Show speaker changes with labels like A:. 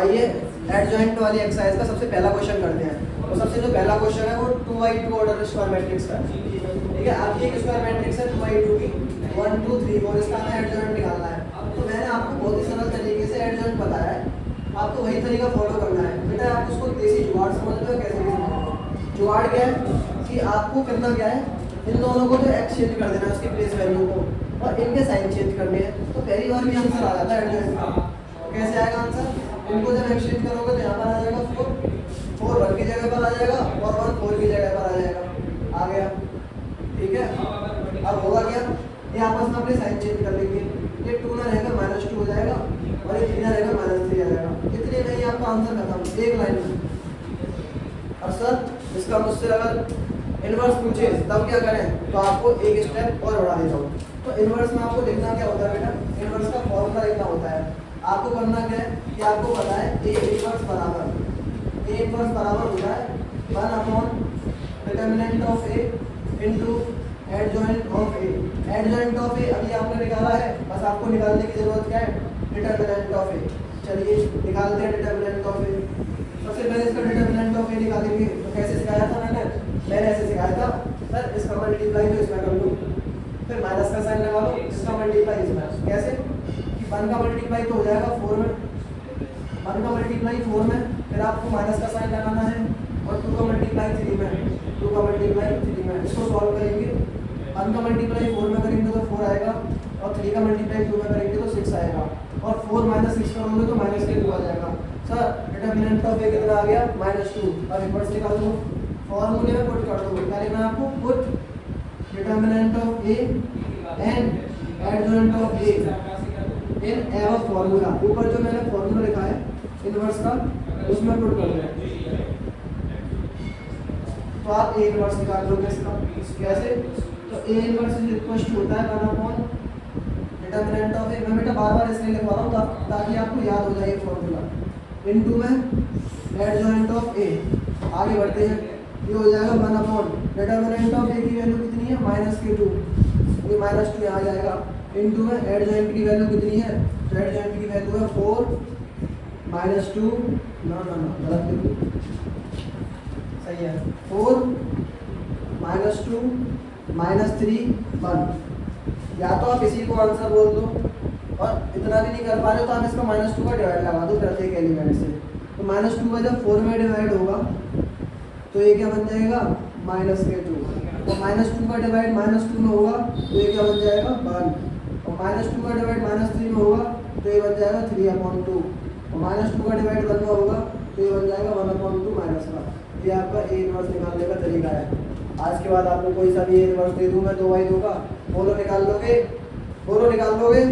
A: आइए एडजॉइंट वाली एक्सरसाइज का सबसे पहला क्वेश्चन करते हैं। तो सबसे जो पहला क्वेश्चन है वो 2x2 ऑर्डर स्क्वायर मैट्रिक्स का, ठीक है। आपकी एक स्क्वायर मैट्रिक्स है 2x2 की 1 2 3 4, इसका हमें एडजॉइंट निकालना है। तो मैंने आपको बहुत ही सरल तरीके से एडजॉइंट बताया है, आपको वही तरीका फॉलो करना है। बेटा आप उसको देसी जुगाड़ समझते हो, कैसे भी समझो। जुगाड़ क्या है कि आपको करना क्या है, इन दोनों को जो एक्सचेंज कर देना है उसकी प्लेस वैल्यू को, और इनके साइन चेंज करने हैं। तो पहली बार भी आंसर आ जाता है एडजॉइंट का। कैसे आएगा आंसर, इनको जब एक्सचेंज करोगे तो यहाँ पर आ जाएगा 4 1 की जगह पर आ जाएगा और 1 4 की जगह पर आ जाएगा, आ गया, ठीक है। अब होगा क्या, ये आपस में अपने साइन चेंज कर लेंगे। ये 2 ना रहेगा -2 हो जाएगा और ये 3 ना रहेगा -3 आ जाएगा। इतने में ही आपका आंसर खत्म, एक लाइन में। और सर इसका मुझसे अगर इनवर्स पूछे तब क्या करें, तो आपको एक स्टेप और बढ़ा देता हूँ। तो इनवर्स में आपको देखना क्या होता है बेटा, इनवर्स का फॉर्मूला लिखना होता है। आपको करना क्या है कि आपको पता है ए इनवर्स बराबर होता है 1 upon determinant of A into adjoint of A. Adjoint of A अभी आपने निकाला है, बस आपको निकालने की जरूरत क्या है, डिटरमिनेंट ऑफ ए। चलिए निकालते हैं डिटरमिनेंट ऑफ ए। सबसे पहले इसका डिटरमिनेंट ऑफ ए निकालेंगे। तो कैसे सिखाया था मैंने ऐसे सिखाया था, सर इसका मल्टीप्लाई तो इसमें कर लो, फिर माइनस का साइन लगा लो, इसका मल्टीप्लाई इसमें। कैसे कि 1 का मल्टीप्लाई तो हो जाएगा 4 में, 1 का मल्टीप्लाई 4 में, फिर आपको माइनस का साइन लगाना है, और 2 का मल्टीप्लाई 3 में, 2 का मल्टीप्लाई 3 में। इसको सॉल्व करेंगे, 1 का मल्टीप्लाई 4 में करेंगे तो 4 आएगा, और 3 का मल्टीप्लाई 2 में करेंगे तो 6 आएगा, और 4 - 6 करोगे तो -2 आ जाएगा। सर डिटरमिनेंट ऑफ ए कितना आ गया, -2। अब इनवर्स निकाल दो, फॉर्मूले में पुट कर दो। क्या लिखना है आपको, put determinant of A and adjoint of A in ever formula. ऊपर जो मैंने फॉर्मूला लिखा है इनवर्स का, उसमें पुट कर दो, तो आप ए इनवर्स निकाल लोगे इसका। कैसे, तो A inverse is equal to होता है 1 अपॉन डिटरमिनेंट ऑफ ए। मैं बेटा बार-बार इसलिए लिखवा रहा हूँ ताकि आपको याद हो जाए फॉर्मूला, इनटू में एडजॉइंट ऑफ ए। आगे बढ़ते हैं, ये हो जाएगा 1 अपॉन डिटरमिनेंट ऑफ ए की वैल्यू कितनी है, -2, ये -2 यहाँ आ जाएगा, इनटू में एडजॉइंट की वैल्यू कितनी है, तो एडजॉइंट की वैल्यू है 4 -2 ना गलत लिखी, सही है, 4 -2 -3 1। या तो आप इसी को आंसर बोल दो, और इतना भी नहीं कर पा रहे हो तो आप इसका -2 का डिवाइड लगा दो प्रत्येक एलिमेंट से। तो -2 का जब 4 में डिवाइड होगा तो ये क्या बन जाएगा, -2। और -2 का डिवाइड -2 में होगा तो ये क्या बन जाएगा, 1। और -2 का डिवाइड -3 में होगा तो ये बन जाएगा 3/2। और -2 का डिवाइड 1 में होगा तो ये बन जाएगा 1/2 -1। ये आपका ए इनवर्स निकालने का तरीका है। आज के बाद आपको कोई सा भी ए इनवर्स दे दूँ मैं 2/2 का, बोलो निकाल लोगे, बोलो निकाल लोगे।